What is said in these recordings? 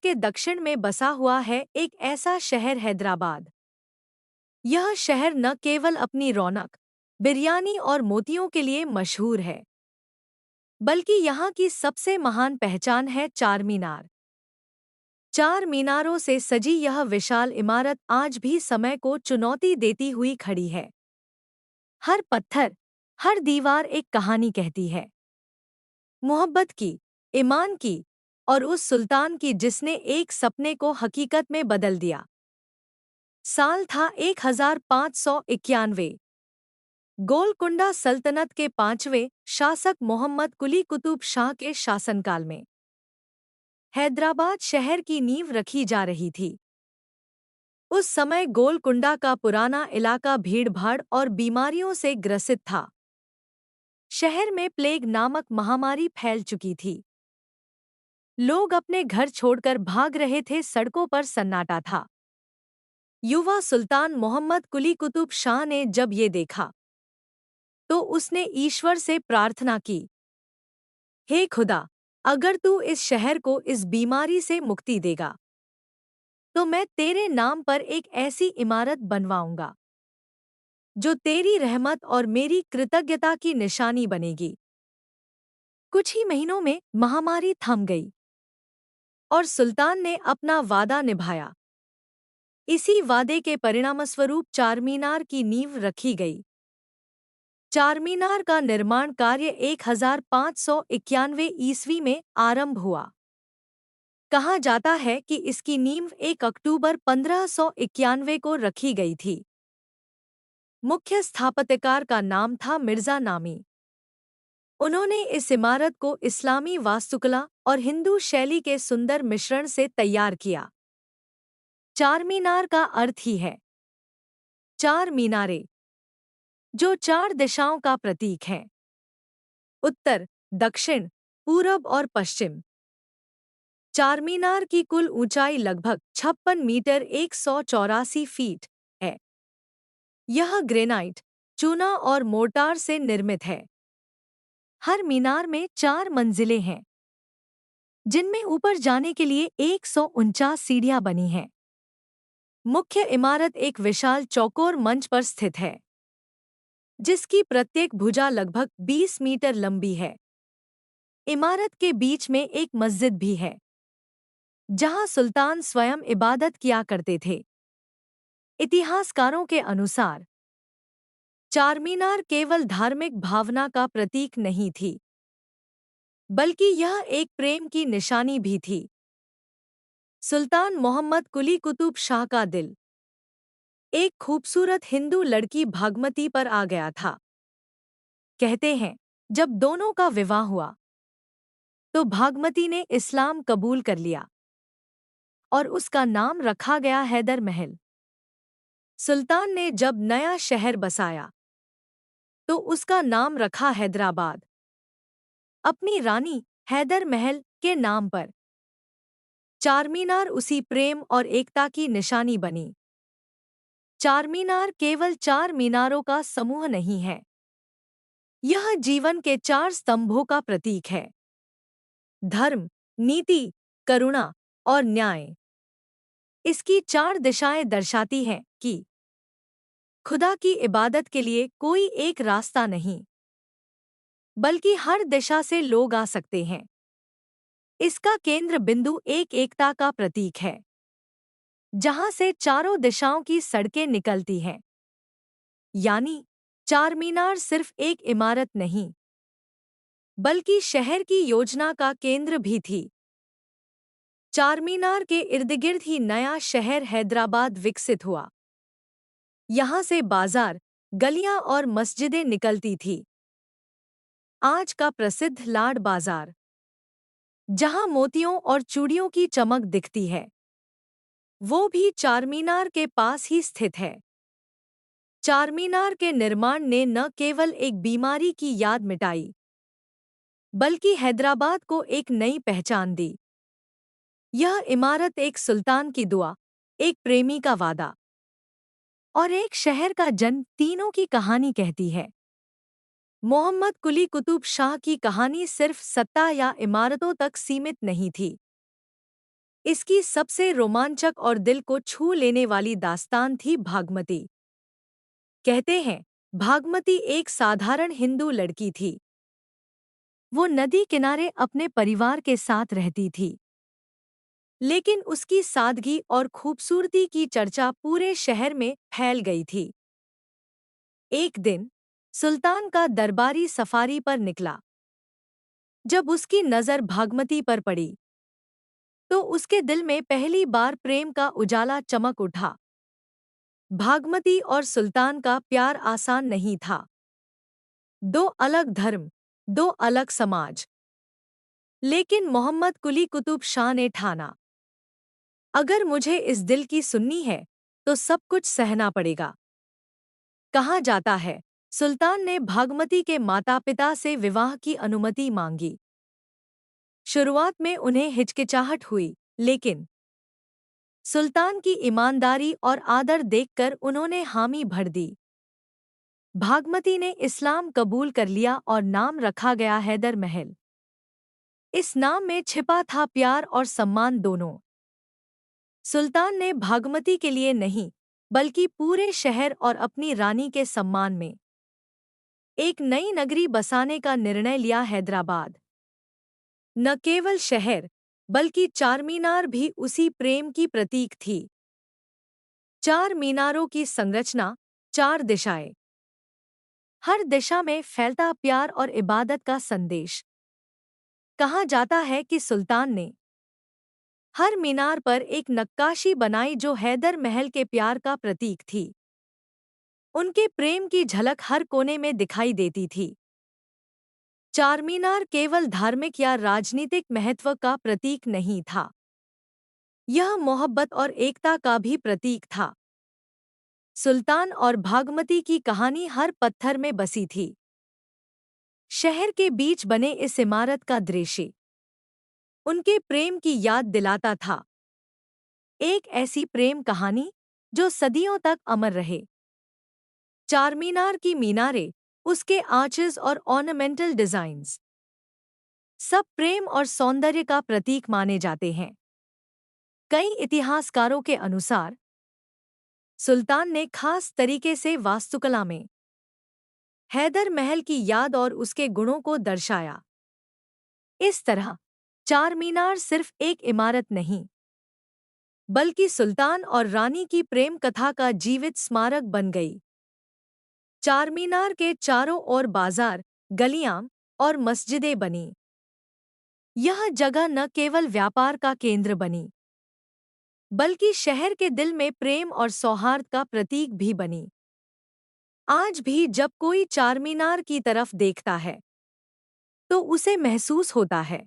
के दक्षिण में बसा हुआ है एक ऐसा शहर हैदराबाद। यह शहर न केवल अपनी रौनक, बिरयानी और मोतियों के लिए मशहूर है, बल्कि यहाँ की सबसे महान पहचान है चार मीनार। चार मीनारों से सजी यह विशाल इमारत आज भी समय को चुनौती देती हुई खड़ी है। हर पत्थर, हर दीवार एक कहानी कहती है। मोहब्बत की, ईमान की और उस सुल्तान की जिसने एक सपने को हकीकत में बदल दिया। साल था 1591। गोलकुंडा सल्तनत के पांचवें शासक मोहम्मद कुली कुतुब शाह के शासनकाल में हैदराबाद शहर की नींव रखी जा रही थी। उस समय गोलकुंडा का पुराना इलाका भीड़-भाड़ और बीमारियों से ग्रसित था। शहर में प्लेग नामक महामारी फैल चुकी थी। लोग अपने घर छोड़कर भाग रहे थे, सड़कों पर सन्नाटा था। युवा सुल्तान मोहम्मद कुली कुतुब शाह ने जब ये देखा, तो उसने ईश्वर से प्रार्थना की, हे खुदा, अगर तू इस शहर को इस बीमारी से मुक्ति देगा, तो मैं तेरे नाम पर एक ऐसी इमारत बनवाऊंगा, जो तेरी रहमत और मेरी कृतज्ञता की निशानी बनेगी। कुछ ही महीनों में महामारी थम गई और सुल्तान ने अपना वादा निभाया। इसी वादे के परिणामस्वरूप चारमीनार की नींव रखी गई। चारमीनार का निर्माण कार्य 1591 ईस्वी में आरंभ हुआ। कहा जाता है कि इसकी नींव 1 अक्टूबर 1591 को रखी गई थी। मुख्य स्थापत्यकार का नाम था मिर्जा नामी। उन्होंने इस इमारत को इस्लामी वास्तुकला और हिंदू शैली के सुंदर मिश्रण से तैयार किया। चारमीनार का अर्थ ही है चार मीनारें, जो चार दिशाओं का प्रतीक है: उत्तर, दक्षिण, पूरब और पश्चिम। चारमीनार की कुल ऊंचाई लगभग 56 मीटर 184 फीट है। यह ग्रेनाइट, चूना और मोर्टार से निर्मित है। हर मीनार में 4 मंजिलें हैं, जिनमें ऊपर जाने के लिए 149 सीढ़ियां बनी हैं। मुख्य इमारत एक विशाल चौकोर मंच पर स्थित है, जिसकी प्रत्येक भुजा लगभग 20 मीटर लंबी है। इमारत के बीच में एक मस्जिद भी है, जहां सुल्तान स्वयं इबादत किया करते थे। इतिहासकारों के अनुसार चारमीनार केवल धार्मिक भावना का प्रतीक नहीं थी, बल्कि यह एक प्रेम की निशानी भी थी। सुल्तान मोहम्मद कुली कुतुब शाह का दिल एक खूबसूरत हिंदू लड़की भागमती पर आ गया था। कहते हैं, जब दोनों का विवाह हुआ, तो भागमती ने इस्लाम कबूल कर लिया और उसका नाम रखा गया हैदर महल। सुल्तान ने जब नया शहर बसाया, तो उसका नाम रखा हैदराबाद, अपनी रानी हैदर महल के नाम पर। चारमीनार उसी प्रेम और एकता की निशानी बनी। चारमीनार केवल 4 मीनारों का समूह नहीं है, यह जीवन के 4 स्तंभों का प्रतीक है: धर्म, नीति, करुणा और न्याय। इसकी 4 दिशाएं दर्शाती हैं कि खुदा की इबादत के लिए कोई एक रास्ता नहीं, बल्कि हर दिशा से लोग आ सकते हैं। इसका केंद्र बिंदु एक एकता का प्रतीक है, जहां से चारों दिशाओं की सड़कें निकलती हैं। यानी चारमीनार सिर्फ एक इमारत नहीं, बल्कि शहर की योजना का केंद्र भी थी। चारमीनार के इर्दगिर्द ही नया शहर हैदराबाद विकसित हुआ। यहाँ से बाजार, गलियां और मस्जिदें निकलती थी। आज का प्रसिद्ध लाड बाजार, जहां मोतियों और चूड़ियों की चमक दिखती है, वो भी चारमीनार के पास ही स्थित है। चारमीनार के निर्माण ने न केवल एक बीमारी की याद मिटाई, बल्कि हैदराबाद को एक नई पहचान दी। यह इमारत एक सुल्तान की दुआ, एक प्रेमी का वादा और एक शहर का जन्म, तीनों की कहानी कहती है। मोहम्मद कुली कुतुब शाह की कहानी सिर्फ सत्ता या इमारतों तक सीमित नहीं थी। इसकी सबसे रोमांचक और दिल को छू लेने वाली दास्तान थी भागमती। कहते हैं, भागमती एक साधारण हिंदू लड़की थी। वो नदी किनारे अपने परिवार के साथ रहती थी। लेकिन उसकी सादगी और खूबसूरती की चर्चा पूरे शहर में फैल गई थी। एक दिन सुल्तान का दरबारी सफारी पर निकला। जब उसकी नज़र भागमती पर पड़ी तो उसके दिल में पहली बार प्रेम का उजाला चमक उठा। भागमती और सुल्तान का प्यार आसान नहीं था। दो अलग धर्म, दो अलग समाज। लेकिन मोहम्मद कुली कुतुब शाह ने ठाना, अगर मुझे इस दिल की सुननी है तो सब कुछ सहना पड़ेगा। कहा जाता है, सुल्तान ने भागमती के माता-पिता से विवाह की अनुमति मांगी। शुरुआत में उन्हें हिचकिचाहट हुई, लेकिन सुल्तान की ईमानदारी और आदर देखकर उन्होंने हामी भर दी। भागमती ने इस्लाम कबूल कर लिया और नाम रखा गया हैदर महल। इस नाम में छिपा था प्यार और सम्मान दोनों। सुल्तान ने भागमती के लिए नहीं, बल्कि पूरे शहर और अपनी रानी के सम्मान में एक नई नगरी बसाने का निर्णय लिया। हैदराबाद न केवल शहर, बल्कि चारमीनार भी उसी प्रेम की प्रतीक थी। चार मीनारों की संरचना, चार दिशाएं, हर दिशा में फैलता प्यार और इबादत का संदेश। कहा जाता है कि सुल्तान ने हर मीनार पर एक नक्काशी बनाई जो हैदर महल के प्यार का प्रतीक थी। उनके प्रेम की झलक हर कोने में दिखाई देती थी। चारमीनार केवल धार्मिक या राजनीतिक महत्व का प्रतीक नहीं था, यह मोहब्बत और एकता का भी प्रतीक था। सुल्तान और भागमती की कहानी हर पत्थर में बसी थी। शहर के बीच बने इस इमारत का दृश्य उनके प्रेम की याद दिलाता था। एक ऐसी प्रेम कहानी जो सदियों तक अमर रहे। चारमीनार की मीनारें, उसके आर्चेस और ऑर्नामेंटल डिजाइन्स सब प्रेम और सौंदर्य का प्रतीक माने जाते हैं। कई इतिहासकारों के अनुसार सुल्तान ने खास तरीके से वास्तुकला में हैदर महल की याद और उसके गुणों को दर्शाया। इस तरह चारमीनार सिर्फ एक इमारत नहीं, बल्कि सुल्तान और रानी की प्रेम कथा का जीवित स्मारक बन गई। चारमीनार के चारों ओर बाजार, गलियां और मस्जिदें बनी। यह जगह न केवल व्यापार का केंद्र बनी, बल्कि शहर के दिल में प्रेम और सौहार्द का प्रतीक भी बनी। आज भी जब कोई चारमीनार की तरफ देखता है तो उसे महसूस होता है,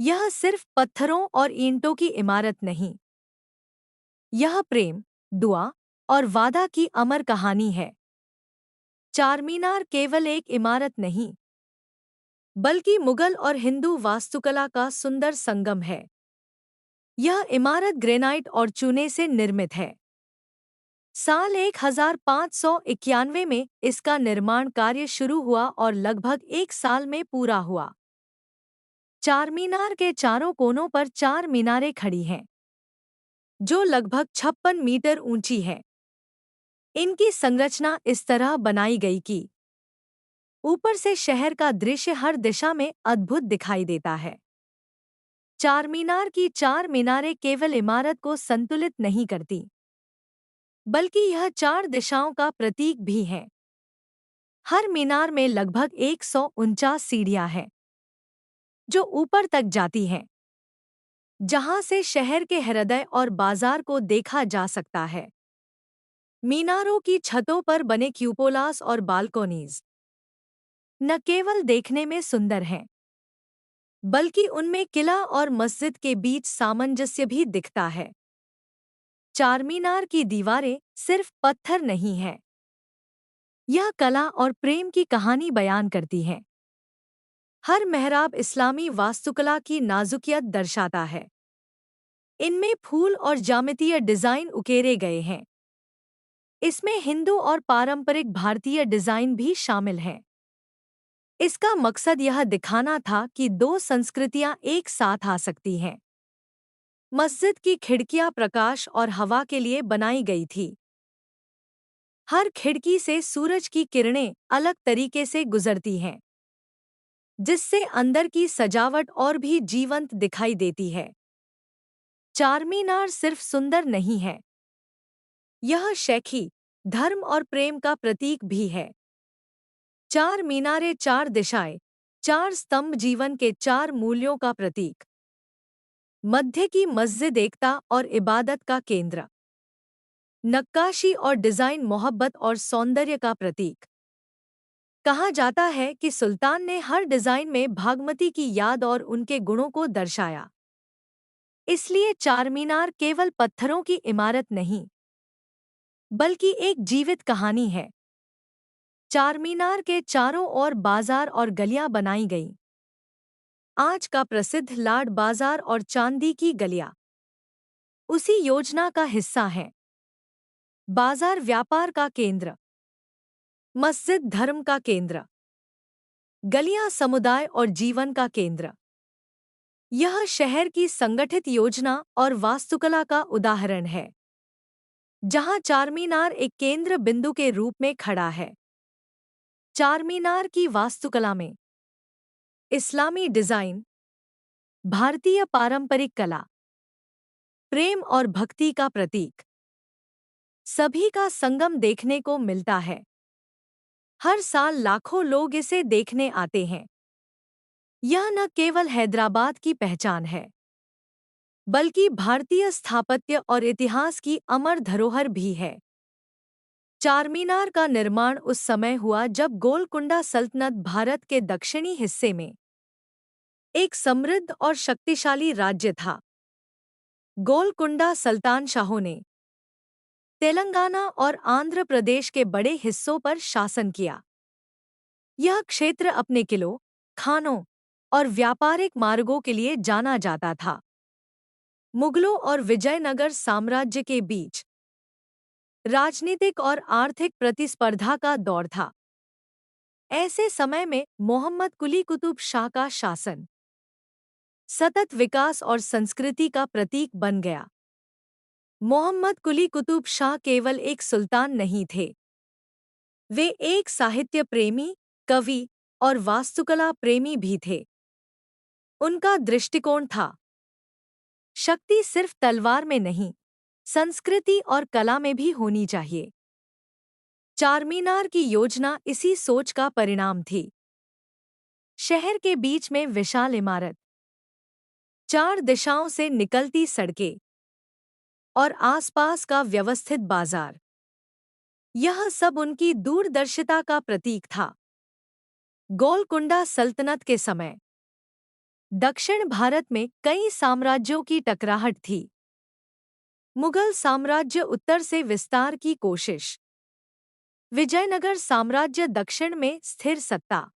यह सिर्फ पत्थरों और ईंटों की इमारत नहीं, यह प्रेम, दुआ और वादा की अमर कहानी है। चारमीनार केवल एक इमारत नहीं, बल्कि मुगल और हिंदू वास्तुकला का सुंदर संगम है। यह इमारत ग्रेनाइट और चूने से निर्मित है। साल 1591 में इसका निर्माण कार्य शुरू हुआ और लगभग एक साल में पूरा हुआ। चारमीनार के चारों कोनों पर चार मीनारें खड़ी हैं, जो लगभग 56 मीटर ऊंची है। इनकी संरचना इस तरह बनाई गई कि ऊपर से शहर का दृश्य हर दिशा में अद्भुत दिखाई देता है। चारमीनार की चार मीनारें केवल इमारत को संतुलित नहीं करती, बल्कि यह चार दिशाओं का प्रतीक भी है। हर मीनार में लगभग 149 सीढ़ियां हैं, जो ऊपर तक जाती हैं, जहां से शहर के हृदय और बाजार को देखा जा सकता है। मीनारों की छतों पर बने क्यूपोलास और बालकोनीज न केवल देखने में सुंदर हैं, बल्कि उनमें किला और मस्जिद के बीच सामंजस्य भी दिखता है। चारमीनार की दीवारें सिर्फ पत्थर नहीं हैं, यह कला और प्रेम की कहानी बयान करती हैं। हर मेहराब इस्लामी वास्तुकला की नाजुकियत दर्शाता है। इनमें फूल और ज्यामितीय डिजाइन उकेरे गए हैं। इसमें हिंदू और पारंपरिक भारतीय डिजाइन भी शामिल हैं। इसका मकसद यह दिखाना था कि दो संस्कृतियां एक साथ आ सकती हैं। मस्जिद की खिड़कियां प्रकाश और हवा के लिए बनाई गई थी। हर खिड़की से सूरज की किरणें अलग तरीके से गुजरती हैं, जिससे अंदर की सजावट और भी जीवंत दिखाई देती है। चारमीनार सिर्फ सुंदर नहीं है, यह शैखी, धर्म और प्रेम का प्रतीक भी है। चार मीनारें, चार दिशाएं, चार स्तंभ, जीवन के चार मूल्यों का प्रतीक। मध्य की मस्जिद एकता और इबादत का केंद्र। नक्काशी और डिजाइन मोहब्बत और सौंदर्य का प्रतीक। कहा जाता है कि सुल्तान ने हर डिजाइन में भागमती की याद और उनके गुणों को दर्शाया। इसलिए चारमीनार केवल पत्थरों की इमारत नहीं, बल्कि एक जीवित कहानी है। चारमीनार के चारों ओर बाजार और गलियां बनाई गईं। आज का प्रसिद्ध लाड बाजार और चांदी की गलियां उसी योजना का हिस्सा हैं। बाजार व्यापार का केंद्र, मस्जिद धर्म का केंद्र, गलियां समुदाय और जीवन का केंद्र। यह शहर की संगठित योजना और वास्तुकला का उदाहरण है, जहां चारमीनार एक केंद्र बिंदु के रूप में खड़ा है। चारमीनार की वास्तुकला में इस्लामी डिजाइन, भारतीय पारंपरिक कला, प्रेम और भक्ति का प्रतीक, सभी का संगम देखने को मिलता है। हर साल लाखों लोग इसे देखने आते हैं। यह न केवल हैदराबाद की पहचान है, बल्कि भारतीय स्थापत्य और इतिहास की अमर धरोहर भी है। चारमीनार का निर्माण उस समय हुआ जब गोलकुंडा सल्तनत भारत के दक्षिणी हिस्से में एक समृद्ध और शक्तिशाली राज्य था। गोलकुंडा सुल्तान शाहों ने तेलंगाना और आंध्र प्रदेश के बड़े हिस्सों पर शासन किया। यह क्षेत्र अपने किलों, खानों और व्यापारिक मार्गों के लिए जाना जाता था। मुगलों और विजयनगर साम्राज्य के बीच राजनीतिक और आर्थिक प्रतिस्पर्धा का दौर था। ऐसे समय में मोहम्मद कुली कुतुब शाह का शासन सतत विकास और संस्कृति का प्रतीक बन गया। मोहम्मद कुली कुतुब शाह केवल एक सुल्तान नहीं थे, वे एक साहित्य प्रेमी, कवि और वास्तुकला प्रेमी भी थे। उनका दृष्टिकोण था, शक्ति सिर्फ तलवार में नहीं, संस्कृति और कला में भी होनी चाहिए। चारमीनार की योजना इसी सोच का परिणाम थी। शहर के बीच में विशाल इमारत, चार दिशाओं से निकलती सड़कें और आसपास का व्यवस्थित बाजार, यह सब उनकी दूरदर्शिता का प्रतीक था। गोलकुंडा सल्तनत के समय दक्षिण भारत में कई साम्राज्यों की टकराहट थी। मुगल साम्राज्य उत्तर से विस्तार की कोशिश, विजयनगर साम्राज्य दक्षिण में स्थिर सत्ता,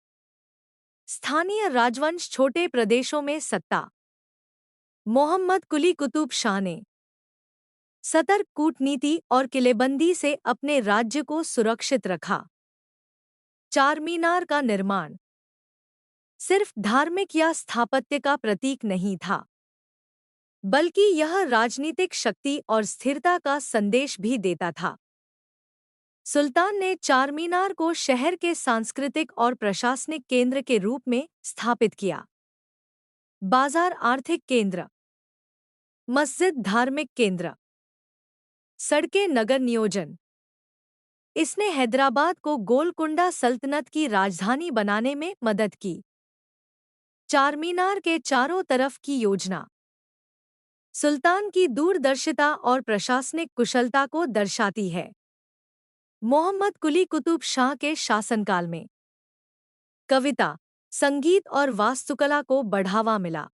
स्थानीय राजवंश छोटे प्रदेशों में सत्ता। मोहम्मद कुली कुतुब शाह ने सतर्क कूटनीति और किलेबंदी से अपने राज्य को सुरक्षित रखा। चारमीनार का निर्माण सिर्फ धार्मिक या स्थापत्य का प्रतीक नहीं था, बल्कि यह राजनीतिक शक्ति और स्थिरता का संदेश भी देता था। सुल्तान ने चारमीनार को शहर के सांस्कृतिक और प्रशासनिक केंद्र के रूप में स्थापित किया। बाजार आर्थिक केंद्र, मस्जिद धार्मिक केंद्र, सड़कें नगर नियोजन। इसने हैदराबाद को गोलकुंडा सल्तनत की राजधानी बनाने में मदद की। चारमीनार के चारों तरफ की योजना सुल्तान की दूरदर्शिता और प्रशासनिक कुशलता को दर्शाती है। मोहम्मद कुली कुतुब शाह के शासनकाल में कविता, संगीत और वास्तुकला को बढ़ावा मिला।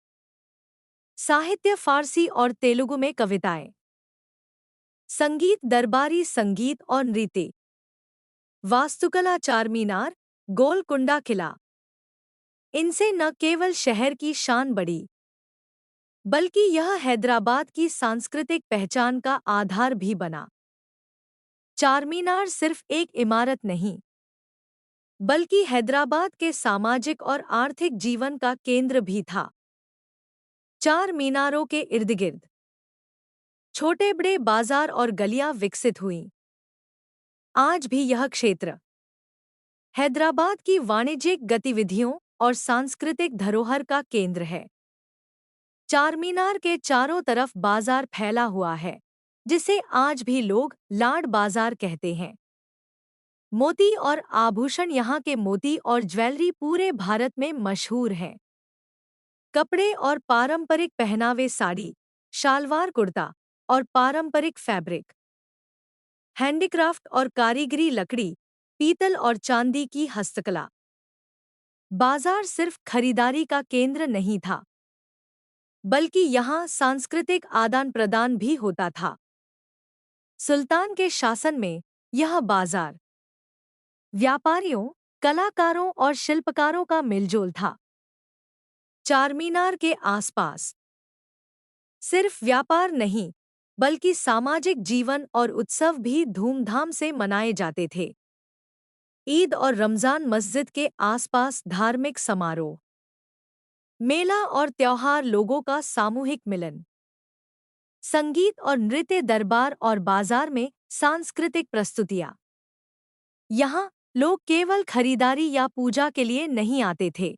साहित्य, फारसी और तेलुगु में कविताएं, संगीत, दरबारी संगीत और नृत्य, वास्तुकला, चारमीनार, गोलकुंडा किला, इनसे न केवल शहर की शान बढ़ी, बल्कि यह हैदराबाद की सांस्कृतिक पहचान का आधार भी बना। चारमीनार सिर्फ एक इमारत नहीं, बल्कि हैदराबाद के सामाजिक और आर्थिक जीवन का केंद्र भी था। चार मीनारों के इर्दगिर्द छोटे बड़े बाजार और गलियां विकसित हुईं। आज भी यह क्षेत्र हैदराबाद की वाणिज्यिक गतिविधियों और सांस्कृतिक धरोहर का केंद्र है। चारमीनार के चारों तरफ बाजार फैला हुआ है, जिसे आज भी लोग लाड बाजार कहते हैं। मोती और आभूषण यहाँ के मोती और ज्वेलरी पूरे भारत में मशहूर हैं। कपड़े और पारंपरिक पहनावे साड़ी, शालवार कुर्ता और पारंपरिक फैब्रिक, हैंडीक्राफ्ट और कारीगरी लकड़ी, पीतल और चांदी की हस्तकला। बाजार सिर्फ खरीदारी का केंद्र नहीं था, बल्कि यहाँ सांस्कृतिक आदान प्रदान भी होता था। सुल्तान के शासन में यह बाजार व्यापारियों, कलाकारों और शिल्पकारों का मिलजोल था। चारमीनार के आसपास सिर्फ व्यापार नहीं, बल्कि सामाजिक जीवन और उत्सव भी धूमधाम से मनाए जाते थे। ईद और रमजान, मस्जिद के आसपास धार्मिक समारोह, मेला और त्योहार, लोगों का सामूहिक मिलन, संगीत और नृत्य, दरबार और बाजार में सांस्कृतिक प्रस्तुतियां। यहाँ लोग केवल खरीदारी या पूजा के लिए नहीं आते थे,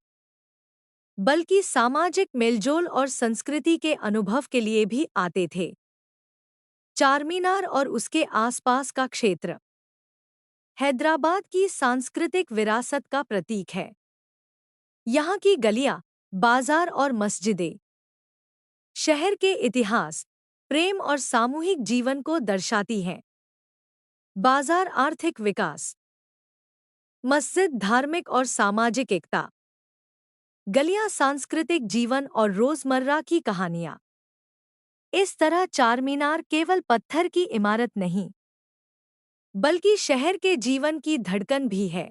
बल्कि सामाजिक मेलजोल और संस्कृति के अनुभव के लिए भी आते थे। चारमीनार और उसके आसपास का क्षेत्र हैदराबाद की सांस्कृतिक विरासत का प्रतीक है। यहाँ की गलियां, बाजार और मस्जिदें शहर के इतिहास, प्रेम और सामूहिक जीवन को दर्शाती हैं। बाजार आर्थिक विकास, मस्जिद धार्मिक और सामाजिक एकता, गलियां सांस्कृतिक जीवन और रोजमर्रा की कहानियां। इस तरह चारमीनार केवल पत्थर की इमारत नहीं, बल्कि शहर के जीवन की धड़कन भी है।